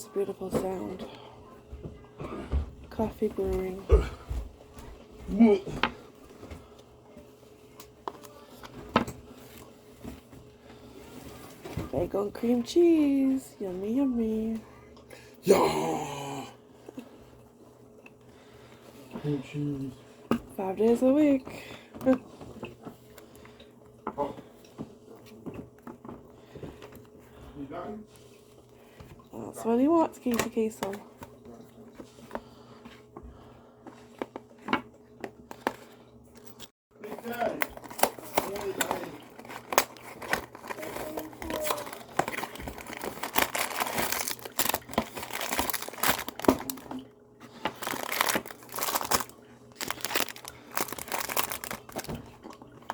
That's a beautiful sound. Coffee brewing. Bacon cream cheese. Yummy, yummy. Yeah. Cream cheese. 5 days a week. Oh. You done? That's what he wants, Casey Queso. Big Daddy. Daddy, Daddy.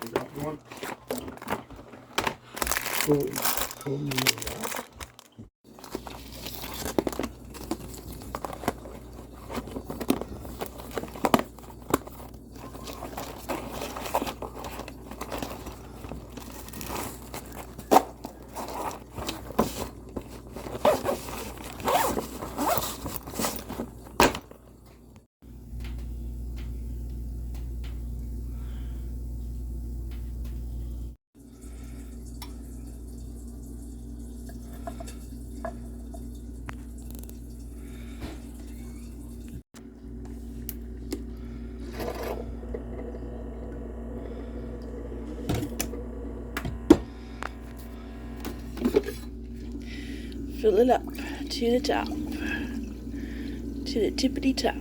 You got one? Fill it up to the top. To the tippity top.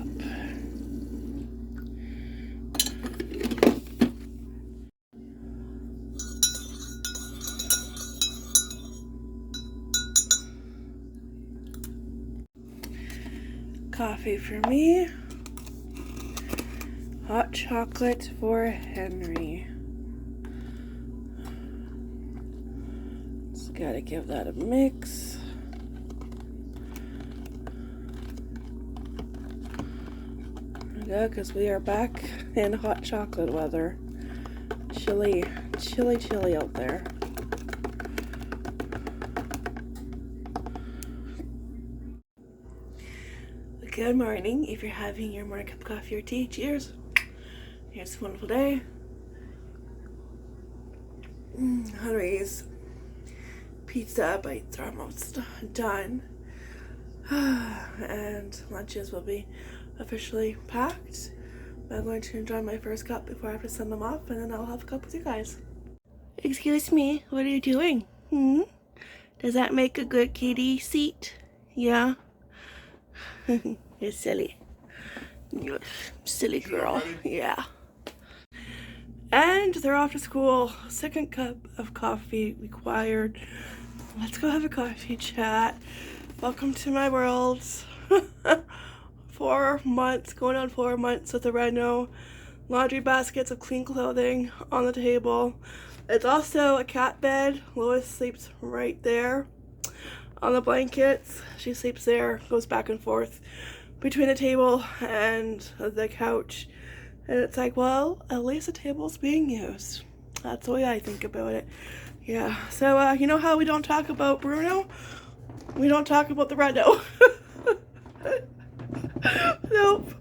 Coffee for me. Hot chocolate for Henry. Just gotta give that a mix. Yeah, because we are back in hot chocolate weather. Chilly, chilly, chilly out there. Good morning. If you're having your morning cup of coffee or tea, cheers. Here's a wonderful day. Henry's pizza bites are almost done. And lunches will be officially packed. I'm going to enjoy my first cup before I have to send them off, and then I'll have a cup with you guys. Excuse me, what are you doing? Does that make a good kitty seat? Yeah? You're silly. You're a silly girl. Yeah. And they're off to school. Second cup of coffee required. Let's go have a coffee chat. Welcome to my world. 4 months, going on 4 months with the reno. Laundry baskets of clean clothing on the table. It's also a cat bed. Lois sleeps right there on the blankets. She sleeps there, goes back and forth between the table and the couch. And it's like, well, at least the table's being used. That's the way I think about it. Yeah, so you know how we don't talk about Bruno? We don't talk about the reno. Nope.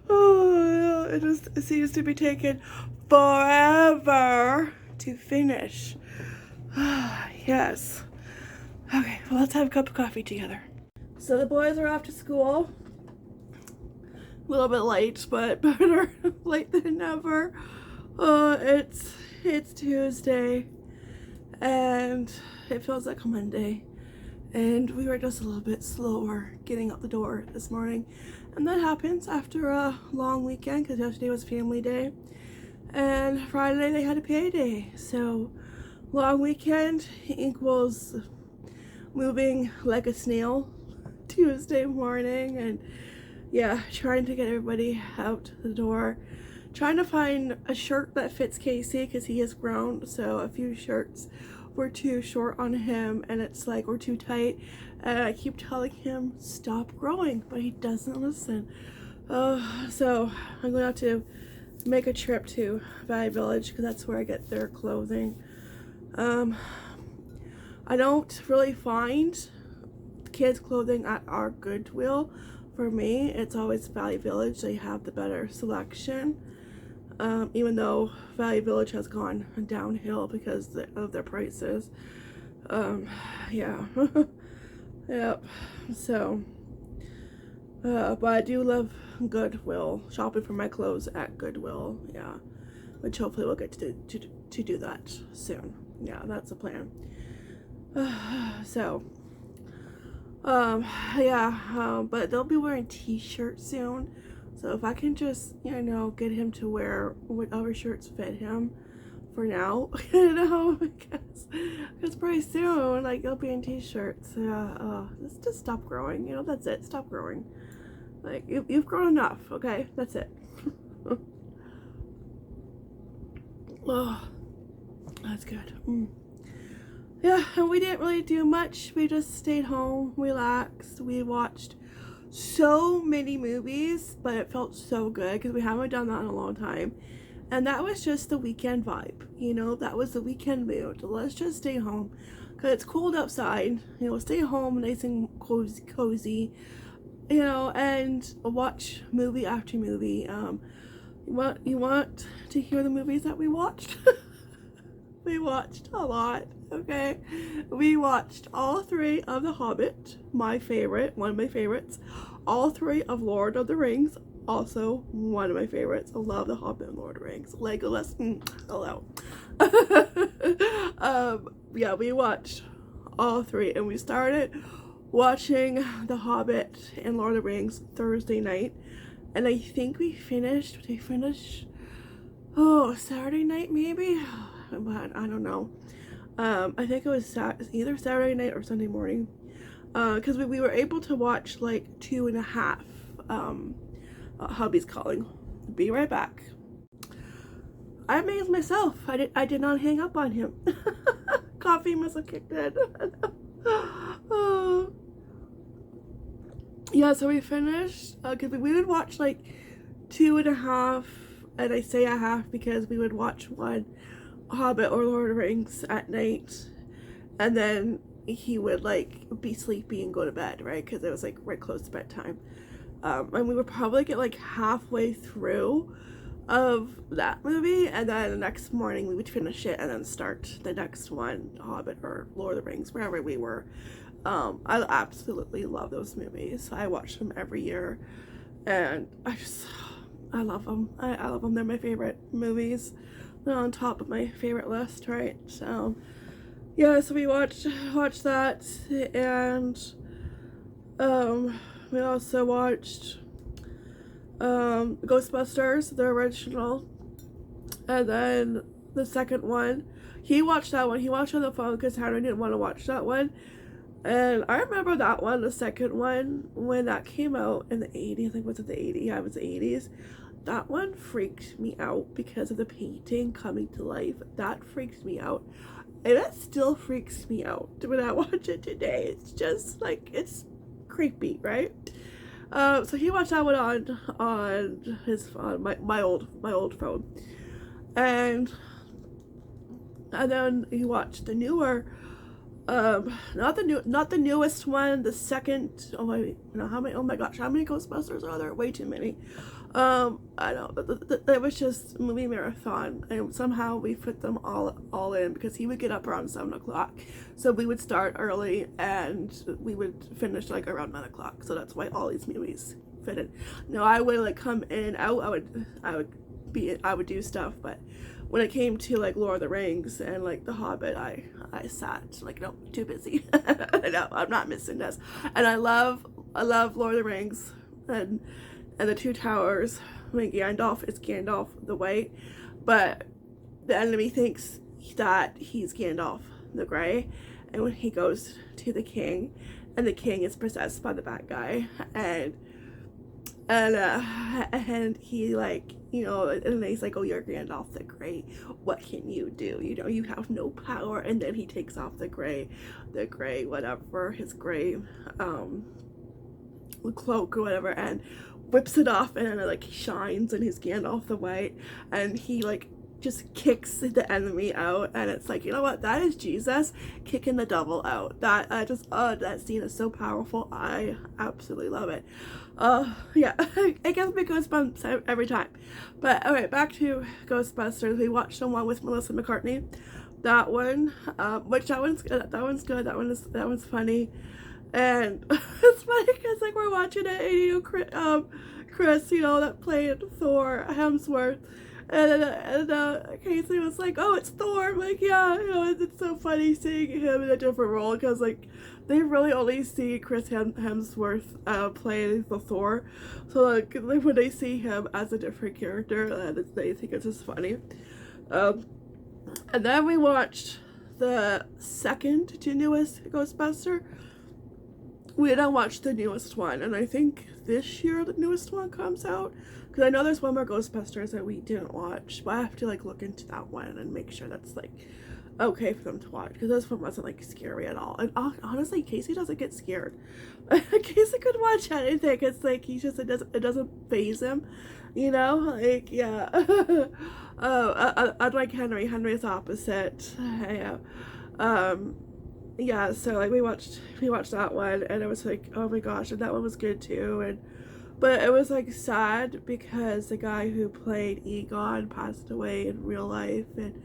Oh, it seems to be taking forever to finish. Yes. Okay, well, let's have a cup of coffee together. So the boys are off to school. A little bit late, but better late than never. It's Tuesday, and it feels like a Monday. And we were just a little bit slower getting out the door this morning. And that happens after a long weekend, because yesterday was family day. And Friday they had a payday. So long weekend equals moving like a snail Tuesday morning. And yeah, trying to get everybody out the door. Trying to find a shirt that fits Casey, because he is grown. So a few shirts were too short on him, and it's like we're too tight, and I keep telling him stop growing, but he doesn't listen. So I'm going to have to make a trip to Valley Village, because that's where I get their clothing. I don't really find kids clothing at our Goodwill. For me, it's always Value Village. They have the better selection. Even though Value Village has gone downhill because of their prices. Yeah. Yep. So, but I do love Goodwill. Shopping for my clothes at Goodwill. Yeah. Which hopefully we'll get to do that soon. Yeah, that's the plan. So, yeah, but they'll be wearing t-shirts soon. So if I can just, you know, get him to wear whatever shirts fit him for now, you know, because pretty soon, like, they'll be in t-shirts. Just stop growing, you know, that's it, stop growing. Like, you've grown enough, okay, that's it. Oh, that's good. Yeah, and we didn't really do much. We just stayed home, relaxed. We watched so many movies, but it felt so good because we haven't done that in a long time. And that was just the weekend vibe, you know, that was the weekend mood. Let's just stay home because it's cold outside, you know, stay home, nice and cozy, you know, and watch movie after movie. You want to hear the movies that we watched? We watched a lot, okay? We watched all 3 of The Hobbit, my favorite, one of my favorites. All 3 of Lord of the Rings, also one of my favorites. I love The Hobbit and Lord of the Rings. Legolas, hello. Yeah, we watched all 3, and we started watching The Hobbit and Lord of the Rings Thursday night. And I think we finished, Saturday night maybe? But I don't know. I think it was either Saturday night or Sunday morning. Because we were able to watch like 2.5. Hubby's calling. Be right back. I amazed myself. I did not hang up on him. Coffee must have kicked in. Yeah, so we finished, because we would watch like 2.5, and I say a half because we would watch one Hobbit or Lord of the Rings at night, and then he would like be sleepy and go to bed, right, because it was like right close to bedtime. And we would probably get like halfway through of that movie, and then the next morning we would finish it and then start the next one, Hobbit or Lord of the Rings, wherever we were. I absolutely love those movies. I watch them every year, and I love them. I love them. They're my favorite movies. They're on top of my favorite list, right? So, yeah, so we watched that, and we also watched Ghostbusters, the original, and then the second one. He watched that one. He watched on the phone because Hannah didn't want to watch that one. And I remember that one, the second one, when that came out in the 80s. I think, was it the 80s? Yeah, it was the 80s. That one freaked me out because of the painting coming to life. That freaked me out. And it still freaks me out when I watch it today. It's just like, it's creepy, right? So he watched that one on his my old phone. And then he watched the newer, not the newest one, the second. Oh my gosh, how many Ghostbusters are there? Way too many. I know, it was just movie marathon, and somehow we fit them all in because he would get up around 7 o'clock, so we would start early and we would finish like around 9 o'clock. So that's why all these movies fit in. No, I would like come in. I would do stuff, but when it came to like Lord of the Rings and like The Hobbit, I sat like, no, too busy. No, I'm not missing this. And I love Lord of the Rings and the Two Towers. When Gandalf is Gandalf the White, but the enemy thinks that he's Gandalf the Grey, and when he goes to the king, and the king is possessed by the bad guy, and he like, you know, and he's like, oh, you're Gandalf the Grey, what can you do? You know, you have no power. And then he takes off the gray whatever, his gray cloak or whatever, and whips it off, and it like shines, and he's Gandalf the White, and he like just kicks the enemy out, and it's like, you know what, that is Jesus kicking the devil out. That that scene is so powerful. I absolutely love it. Yeah, it gives me goosebumps every time. But all right, back to Ghostbusters. We watched the one with Melissa McCartney. That one, which that one's good. That one's good. That one's funny. And it's funny because like we're watching it, and you know, Chris, you know, that played Thor, Hemsworth, and Casey was like, "Oh, it's Thor." I'm like, yeah, you know, it's so funny seeing him in a different role because like they really only see Chris Hemsworth play the Thor, so like when they see him as a different character, they think it's just funny. And then we watched the second to newest Ghostbuster. We didn't watch the newest one, and I think this year the newest one comes out, because I know there's one more Ghostbusters that we didn't watch, but I have to like look into that one and make sure that's like okay for them to watch, because this one wasn't like scary at all. And honestly, Casey doesn't get scared. Casey could watch anything. It's like he just, it doesn't faze him, you know, like, yeah. Unlike Henry's opposite. Yeah. Yeah, so like we watched that one, and it was like, oh my gosh, and that one was good too. And but it was like sad because the guy who played Egon passed away in real life, and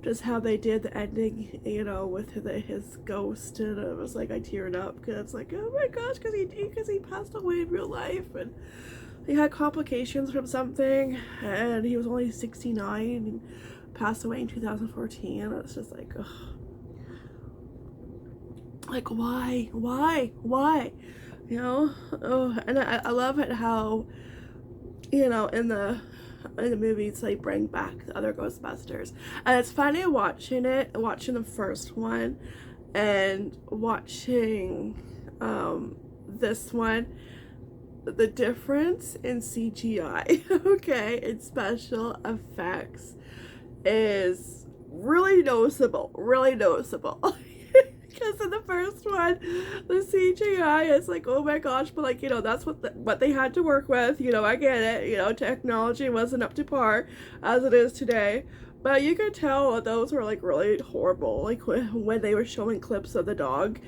just how they did the ending, you know, with his ghost, and it was like I teared up because it's like, oh my gosh, because he passed away in real life, and he had complications from something, and he was only 69 and passed away in 2014. And it's just like, ugh. Like, why, you know? Oh, and I love it how, you know, in the movies they bring back the other Ghostbusters, and it's funny watching the first one and watching this one. The difference in CGI, okay, in special effects is really noticeable. Because in the first one, the CGI is like, oh my gosh, but like, you know, that's what they had to work with. You know, I get it. You know, technology wasn't up to par as it is today. But you could tell those were like really horrible. Like when they were showing clips of the dog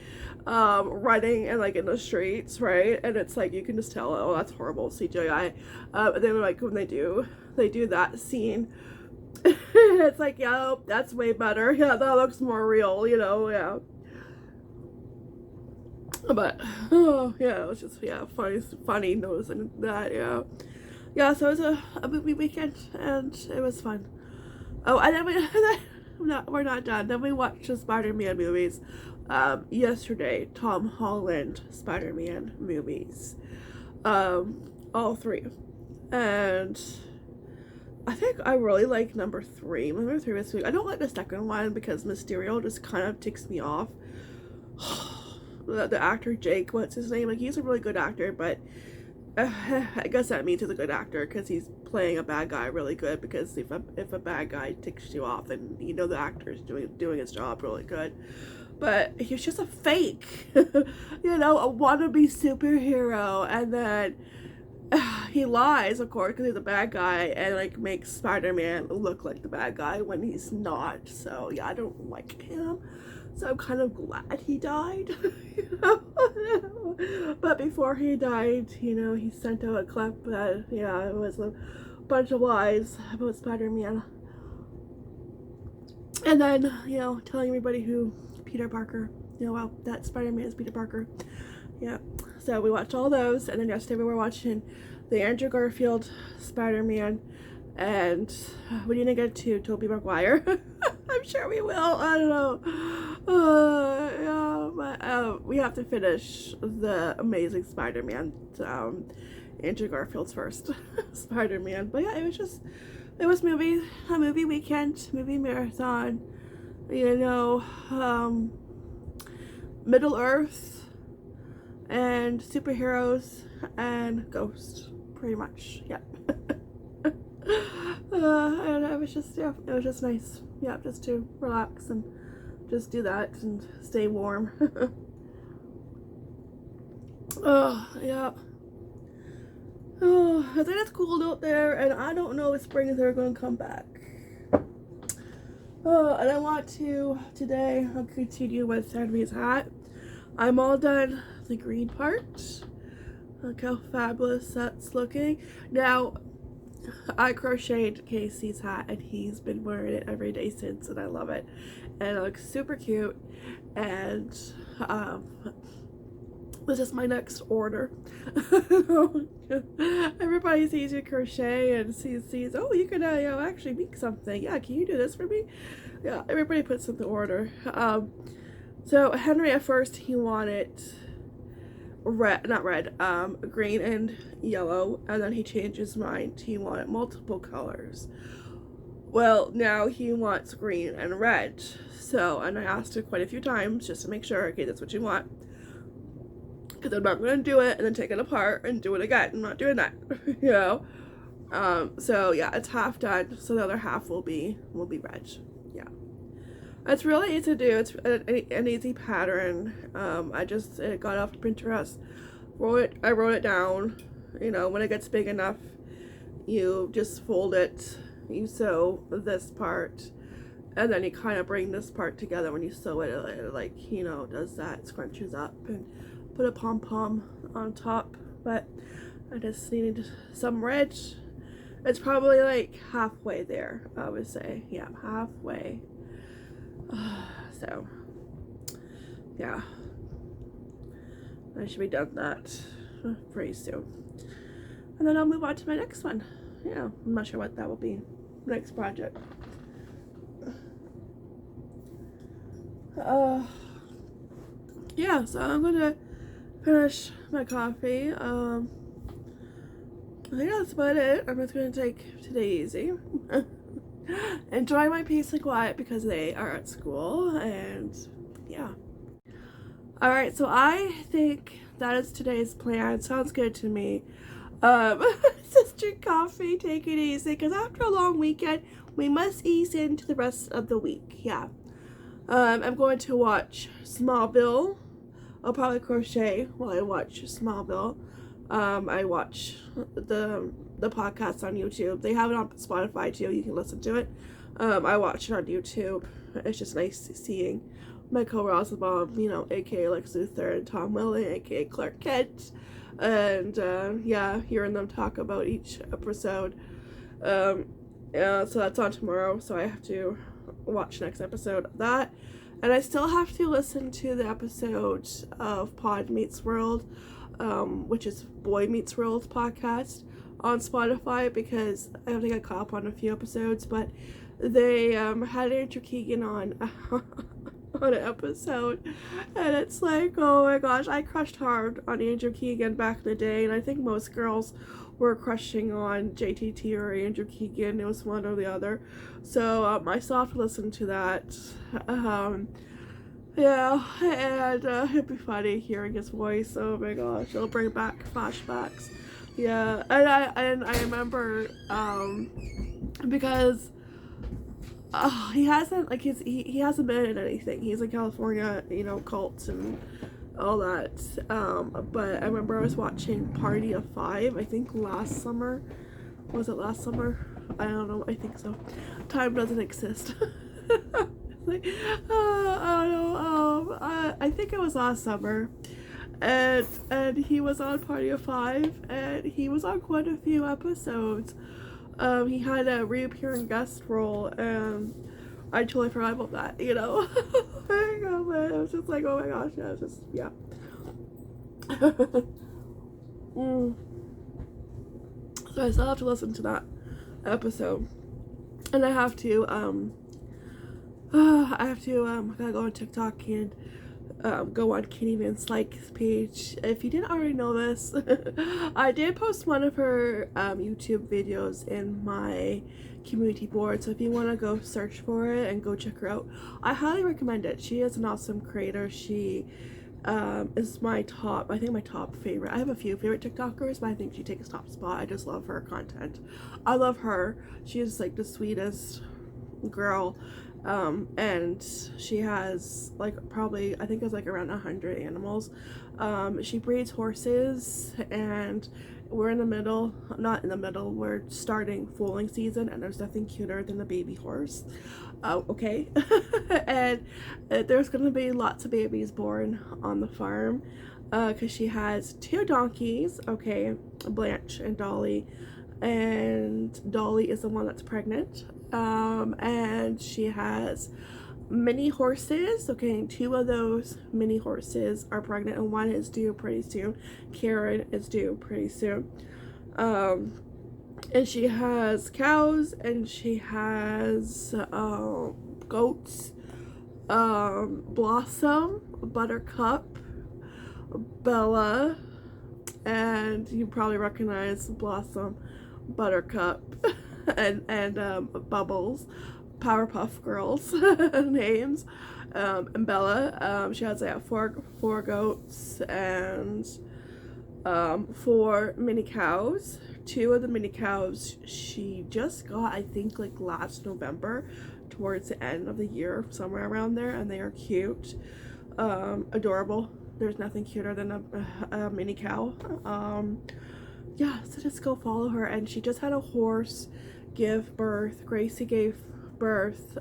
running and like in the streets, right? And it's like, you can just tell, oh, that's horrible CGI. And then like when they do that scene, it's like, yeah, that's way better. Yeah, that looks more real, you know, yeah. But oh yeah, it was just, yeah, funny noticing that, yeah. Yeah, so it was a movie weekend, and it was fun. Oh, and then we're not done. Then we watched the Spider-Man movies. Yesterday, Tom Holland Spider-Man movies. All three. And I think I really like number 3. Number 3 was sweet. I don't like the second one because Mysterio just kind of ticks me off. The actor Jake, what's his name? Like, he's a really good actor, but I guess that means he's a good actor because he's playing a bad guy really good. Because if a bad guy ticks you off, then you know the actor is doing his job really good. But he's just a fake, you know, a wannabe superhero, and then he lies, of course, because he's a bad guy, and like makes Spider-Man look like the bad guy when he's not. So yeah, I don't like him. So I'm kind of glad he died. You know? But before he died, you know, he sent out a clip that, yeah, it was a bunch of lies about Spider-Man. And then, you know, telling everybody who Peter Parker, you know, wow, that Spider-Man is Peter Parker. Yeah. So we watched all those, and then yesterday we were watching the Andrew Garfield Spider-Man, and we didn't get to Tobey Maguire. I'm sure we will. I don't know. Yeah, but we have to finish the Amazing Spider-Man. Andrew Garfield's first Spider-Man. But yeah, it was a movie weekend, movie marathon. You know, Middle Earth and superheroes and ghosts, pretty much. Yeah. And it was just, yeah, it was just nice. Yeah, just to relax and just do that and stay warm. Oh, yeah. Oh, I think it's cold out there, and I don't know if spring is ever going to come back. Oh, and I want to today I'll continue with Henry's hat. I'm all done the green part. Look how fabulous that's looking. Now, I crocheted Casey's hat and he's been wearing it every day since, and I love it. And it looks super cute. And this is my next order. Everybody sees you crochet and sees, oh, you can actually make something. Yeah, can you do this for me? Yeah, everybody puts in the order. So Henry at first he wanted green and yellow, and then he changed his mind. He wanted multiple colors. Well, now he wants green and red. So, and I asked her quite a few times just to make sure, okay, that's what you want. Because I'm not going to do it and then take it apart and do it again. I'm not doing that, you know. So yeah, it's half done. So the other half will be red. Yeah, it's really easy to do. It's an easy pattern. I just got off Pinterest, I wrote it down. You know, when it gets big enough, you just fold it. You sew this part, and then you kind of bring this part together. When you sew it, it like, you know, does that, scrunches up, and put a pom-pom on top. But I just needed some red. It's probably like halfway there, I would say. Yeah, halfway. So yeah, I should be done that pretty soon, and then I'll move on to my next one. Yeah, I'm not sure what that will be. Next project. Yeah, so I'm gonna finish my coffee. I think that's about it. I'm just gonna take today easy. Enjoy my peace and quiet because they are at school, and yeah. Alright, so I think that is today's plan. Sounds good to me. Just drink coffee, take it easy, because after a long weekend, we must ease into the rest of the week. Yeah. I'm going to watch Smallville. I'll probably crochet while I watch Smallville. I watch the podcast on YouTube. They have it on Spotify too. You can listen to it. I watch it on YouTube. It's just nice seeing Michael Rosenbaum, you know, aka Lex Luthor, and Tom Welling, aka Clark Kent, and yeah, hearing them talk about each episode. Yeah, so that's on tomorrow. So I have to watch next episode of that. And I still have to listen to the episode of Pod Meets World, which is Boy Meets World podcast on Spotify, because I don't think I caught up on a few episodes, but they had Andrew Keegan on on an episode, and it's like, oh my gosh, I crushed hard on Andrew Keegan back in the day, and I think most girls were crushing on JTT or Andrew Keegan. It was one or the other. So I still have to listen to that. Yeah, and it'd be funny hearing his voice. Oh my gosh, it'll bring back flashbacks. Yeah, and I remember because he hasn't, like, he hasn't been in anything. He's in California, you know, cults and all that. But I remember I was watching Party of Five, I think last summer. Was it last summer? I don't know, I think so. Time doesn't exist. Like, I don't know, I think it was last summer. And he was on Party of Five, and he was on quite a few episodes. He had a reappearing guest role, and I totally forgot about that, you know. It was just like, oh my gosh, yeah, it was just, yeah. So I still have to listen to that episode, and I gotta go on TikTok and go on Kitty Man's Likes page. If you didn't already know this, I did post one of her YouTube videos in my community board, so if you want to go search for it and go check her out, I highly recommend it. She is an awesome creator. She is my top favorite. I have a few favorite TikTokers, but I think she takes top spot. I just love her content. I love her. She is like the sweetest girl. And she has like probably, I think it's like around 100 animals. She breeds horses, and we're in the middle, not in the middle, we're starting foaling season, and there's nothing cuter than a baby horse. Okay. And there's going to be lots of babies born on the farm, because she has 2 donkeys, okay, Blanche and Dolly, and Dolly is the one that's pregnant, and she has mini horses, okay, and 2 of those mini horses are pregnant, and 1 is due pretty soon. Karen is due pretty soon. And she has cows, and she has goats, Blossom, Buttercup, Bella, and you probably recognize Blossom, Buttercup, and Bubbles, Powerpuff Girls names, and Bella. She has like 4 goats and 4 mini cows. 2 of the mini cows she just got, I think, like last November, towards the end of the year, somewhere around there, and they are cute, adorable. There's nothing cuter than a mini cow. Yeah, so just go follow her. And she just had a horse give birth. Gracie gave birth.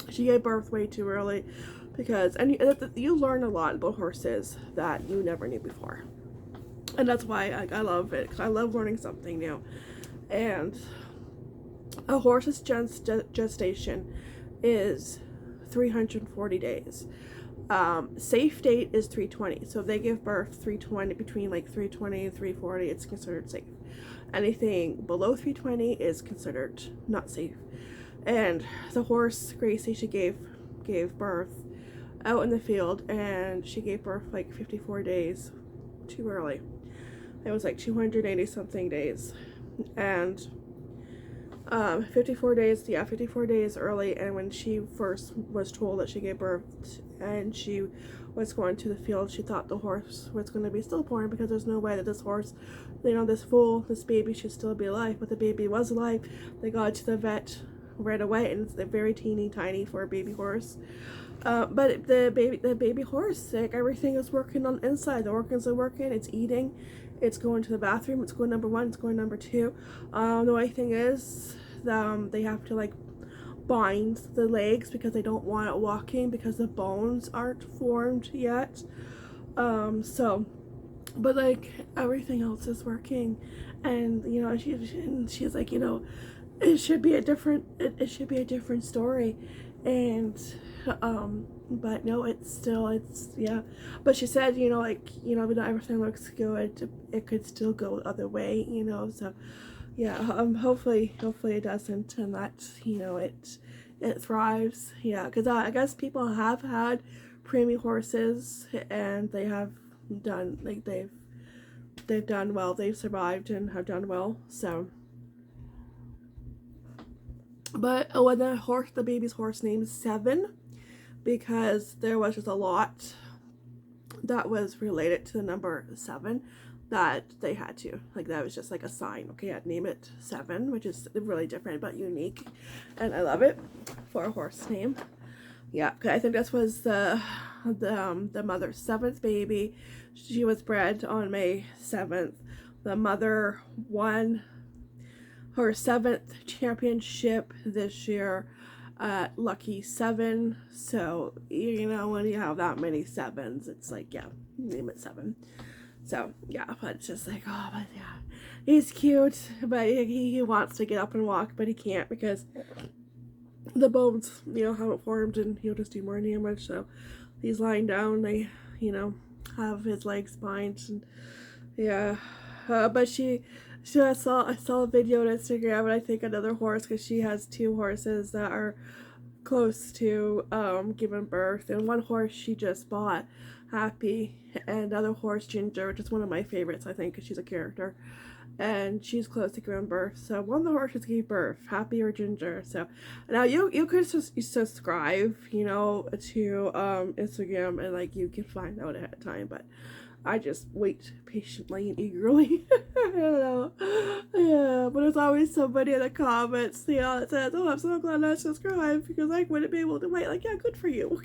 She gave birth way too early, because, and you learn a lot about horses that you never knew before, and that's why I love it, because I love learning something new. And a horse's gestation is 340 days. Safe date is 320. So if they give birth 320, between like 320 and 340, it's considered safe. Anything below 320 is considered not safe. And the horse, Gracie, she gave birth out in the field, and she gave birth like 54 days too early. It was like 280 something days, and 54 days early. And when she first was told that she gave birth and she was going to the field, she thought the horse was going to be stillborn, because there's no way that this horse, this baby should still be alive. But the baby was alive. They got to the vet right away, and it's very teeny tiny for a baby horse. But the baby horse, like, everything is working on the inside. The organs are working. It's eating. It's going to the bathroom. It's going number 1. It's going number 2. The only thing is, they have to like bind the legs, because they don't want it walking, because the bones aren't formed yet. So, but like everything else is working, and she's like, it should be a different story, and but no, yeah. But she said, but everything looks good, it could still go the other way, so yeah. Hopefully it doesn't, and that it thrives. Yeah, because I guess people have had preemie horses, and they have done, like, they've done well. They've survived and have done well. So, but when the baby's horse named 7, because there was just a lot that was related to the number 7 that they had to, like, that was just like a sign. Okay, I'd name it 7, which is really different but unique, and I love it for a horse name. Yeah, I think this was the mother's 7th baby. She was bred on May 7th. The mother won her 7th championship this year at Lucky 7. So, when you have that many 7s, it's like, yeah, name it 7. So, yeah, but it's just like, oh, but yeah, he's cute, but he wants to get up and walk, but he can't, because the bones, haven't formed, and he'll just do more damage. So he's lying down. They, have his legs bind, and yeah. But I saw a video on Instagram, and I think another horse, because she has 2 horses that are close to giving birth, and one horse she just bought, Happy, and another horse, Ginger, which is one of my favorites, I think, because she's a character, and she's close to giving birth. So one of the horses gave birth, Happy or Ginger. So now you could subscribe, to Instagram, and like you can find out ahead of time, but I just wait patiently and eagerly. I don't know. Yeah, but there's always somebody in the comments, that says, "Oh, I'm so glad I subscribed, because I wouldn't be able to wait." Like, yeah, good for you.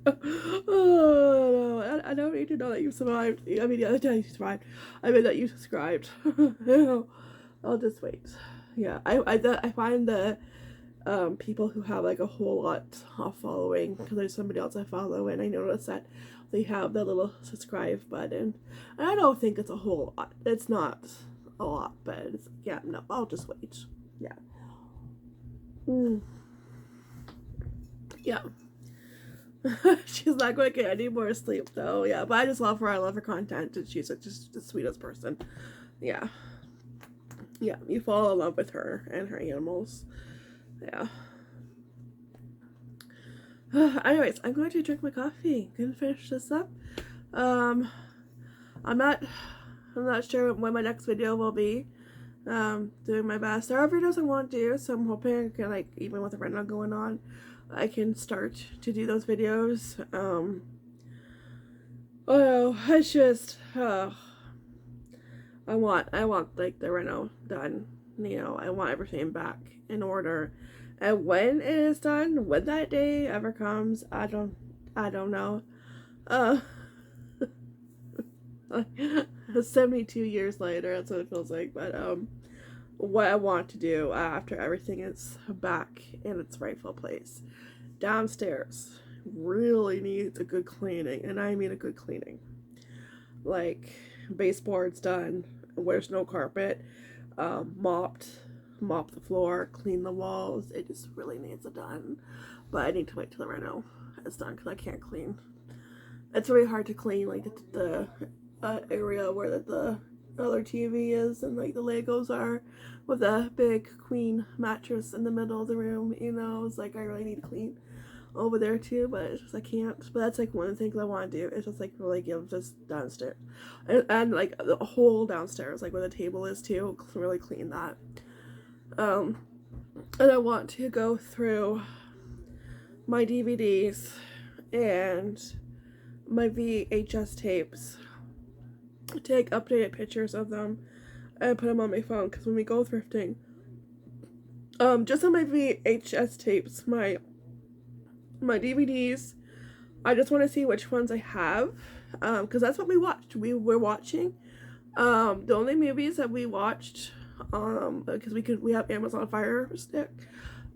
Oh, no. I don't need to know that you survived. I mean, the other time you survived. I mean, that you subscribed. I'll just wait. Yeah, I find the people who have like a whole lot of following, because there's somebody else I follow, and I notice that they have the little subscribe button. And I don't think it's a whole lot. It's not a lot, but it's, yeah, no, I'll just wait. Yeah. Yeah. She's not going to get any more sleep though. Yeah, but I just love her. I love her content, and she's just the sweetest person. Yeah. Yeah, you fall in love with her and her animals. Yeah. Anyways, I'm going to drink my coffee. Gonna finish this up. I'm not sure when my next video will be. Doing my best. There are videos I want to do, so I'm hoping I can, like, even with the reno going on, I can start to do those videos. Oh, it's just, I want like the reno done. You know, I want everything back in order. And when it is done, when that day ever comes, I don't know. 72 years later, that's what it feels like. But what I want to do after everything is back in its rightful place, downstairs really needs a good cleaning, and I mean a good cleaning. Like, baseboards done, where's no carpet, mop the floor, clean the walls. It just really needs it done. But I need to wait till the reno is done, because I can't clean. It's really hard to clean, like, the area where the other TV is and like the Legos are, with a big queen mattress in the middle of the room. You know, it's like I really need to clean over there too, but it's just I can't. But that's like one of the things I want to do. It's just like really give just downstairs and like the whole downstairs, like where the table is too, really clean that. And I want to go through my DVDs and my VHS tapes, take updated pictures of them, and put them on my phone, because when we go thrifting, just on my VHS tapes, my DVDs, I just want to see which ones I have, because that's what we watched. We were watching, the only movies that we watched, because we have Amazon Fire Stick,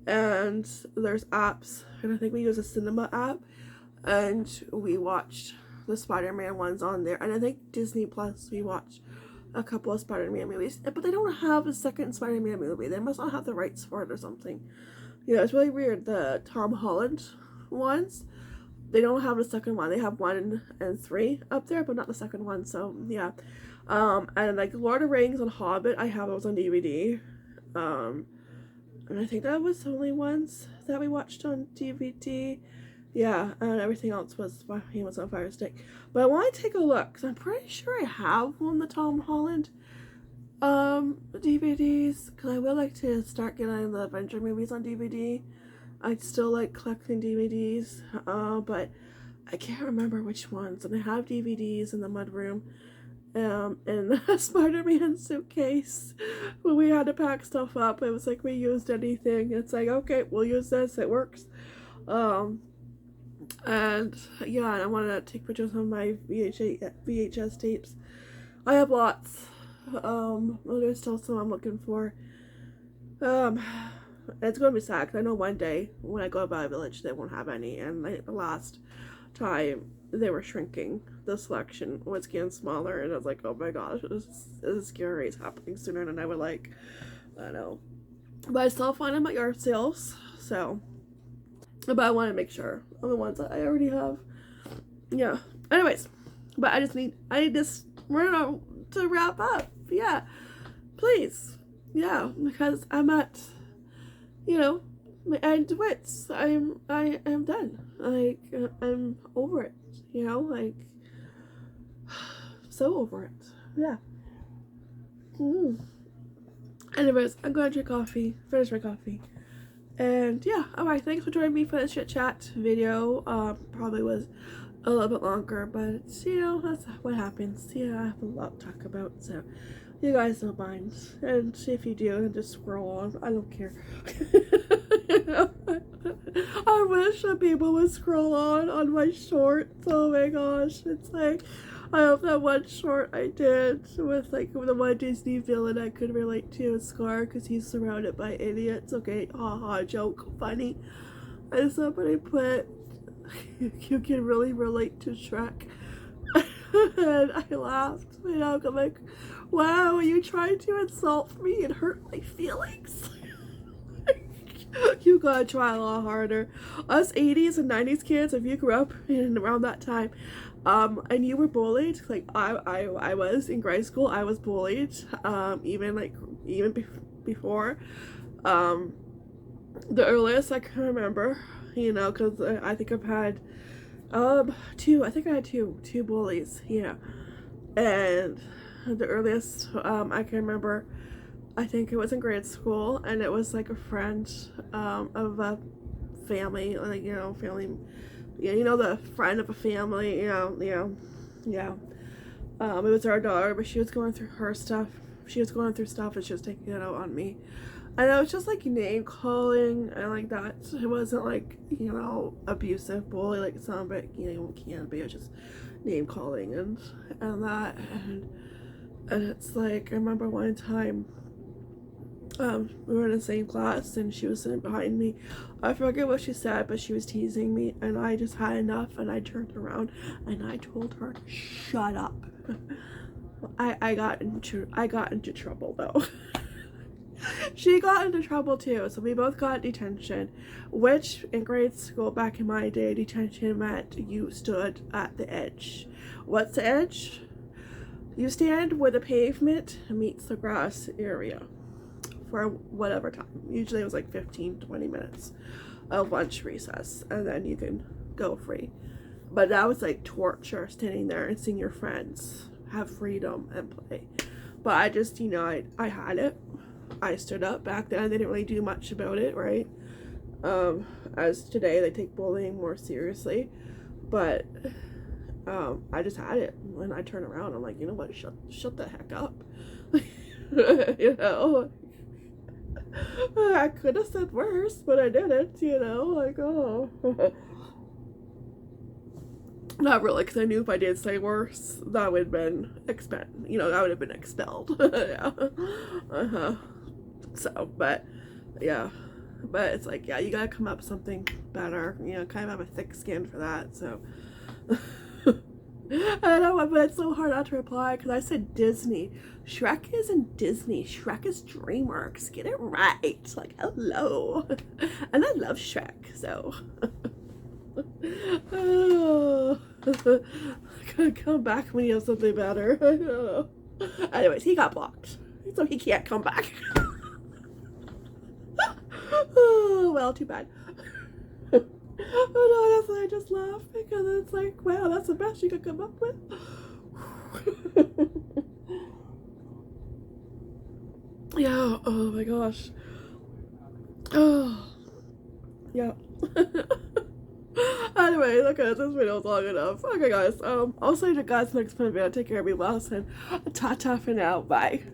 and there's apps, and I think we use a cinema app, and we watched the Spider-Man ones on there, and I think Disney Plus we watched a couple of Spider-Man movies, but they don't have a second Spider-Man movie. They must not have the rights for it or something. You know, it's really weird. The Tom Holland ones, they don't have the second one. They have 1 and 3 up there, but not the second one. So yeah, and like Lord of the Rings and Hobbit, I have those on DVD. And I think that was the only ones that we watched on DVD. Yeah, and everything else was by Amazon Fire Stick. But I want to take a look, because I'm pretty sure I have one of the Tom Holland DVDs, because I would like to start getting the Avenger movies on DVD. I still like collecting DVDs, but I can't remember which ones. And I have DVDs in the mudroom, in the Spider-Man suitcase. When we had to pack stuff up, it was like we used anything. It's like, okay, we'll use this, it works. And yeah, and I want to take pictures of my VHS tapes. I have lots. There's still some I'm looking for. It's going to be sad, 'cause I know one day when I go to Valley Village they won't have any, and the last time they were shrinking, the selection was getting smaller, and I was like, oh my gosh, this is scary. It's happening sooner than I would like. I know, but I still find them at yard sales, so. But I want to make sure of the ones that I already have. Yeah. Anyways, but I just want to wrap up. Yeah. Please. Yeah. Because I'm at, you know, my end wits. I am done. Like, I'm over it. You know, like, so over it. Yeah. Anyways, I'm going to drink coffee. Finish my coffee. And yeah, alright, thanks for joining me for this chit chat video. Probably was a little bit longer, but you know, that's what happens. Yeah, I have a lot to talk about, so you guys don't mind. And if you do, then just scroll on. I don't care. You know? I wish that people would scroll on my shorts. Oh my gosh, it's like, I hope that one short I did with like the one Disney villain I could relate to is Scar, because he's surrounded by idiots. Okay, haha, joke, funny. And somebody put, you can really relate to Shrek. And I laughed, you know, I'm like, wow, are you trying to insult me and hurt my feelings? You gotta try a lot harder. Us 80s and 90s kids, if you grew up in around that time, and you were bullied, like I was in grade school, I was bullied, even before, the earliest I can remember, you know, because I think I've had, I think I had two bullies, yeah, and the earliest, I can remember, I think it was in grade school, and it was like a friend, of a family, like, you know, yeah, you know, the friend of a family, yeah. It was our daughter, but she was going through her stuff. She was going through stuff, and she was taking it out on me. And I was just like name calling and like that. It wasn't like, you know, abusive bully like some, but you know, can be. It was just name calling and that, and it's like, I remember one time, we were in the same class and she was sitting behind me. I forget what she said, but she was teasing me, and I just had enough, and I turned around and I told her to shut up. I got into trouble though. She got into trouble too, so we both got detention, which in grade school back in my day, detention meant you stood at the edge. What's the edge? You stand where the pavement meets the grass area for whatever time. Usually it was like 15-20 minutes of lunch recess, and then you can go free. But that was like torture, standing there and seeing your friends have freedom and play. But I just, you know, I had it. I stood up. Back then they didn't really do much about it, right? As today they take bullying more seriously, but I just had it. When I turn around, I'm like, you know what, shut the heck up. You know, I could have said worse, but I didn't, you know, like, oh. Not really, because I knew if I did say worse, that would have been I would have been expelled. Yeah. So, but yeah, but it's like, yeah, you gotta come up with something better, you know, kind of have a thick skin for that. So I know, but it's so hard not to reply because I said Disney. Shrek isn't Disney. Shrek is DreamWorks. Get it right. Like, hello. And I love Shrek, so. Oh. Gotta come back when you have something better. I know. Anyways, he got blocked, so he can't come back. Oh, well, too bad. But honestly, I just laugh because it's like, wow, that's the best you could come up with. Yeah, oh my gosh. Oh, yeah. Anyway, okay, this video's long enough. Okay, guys, I'll see you guys next video. Take care, be well, and ta-ta for now. Bye.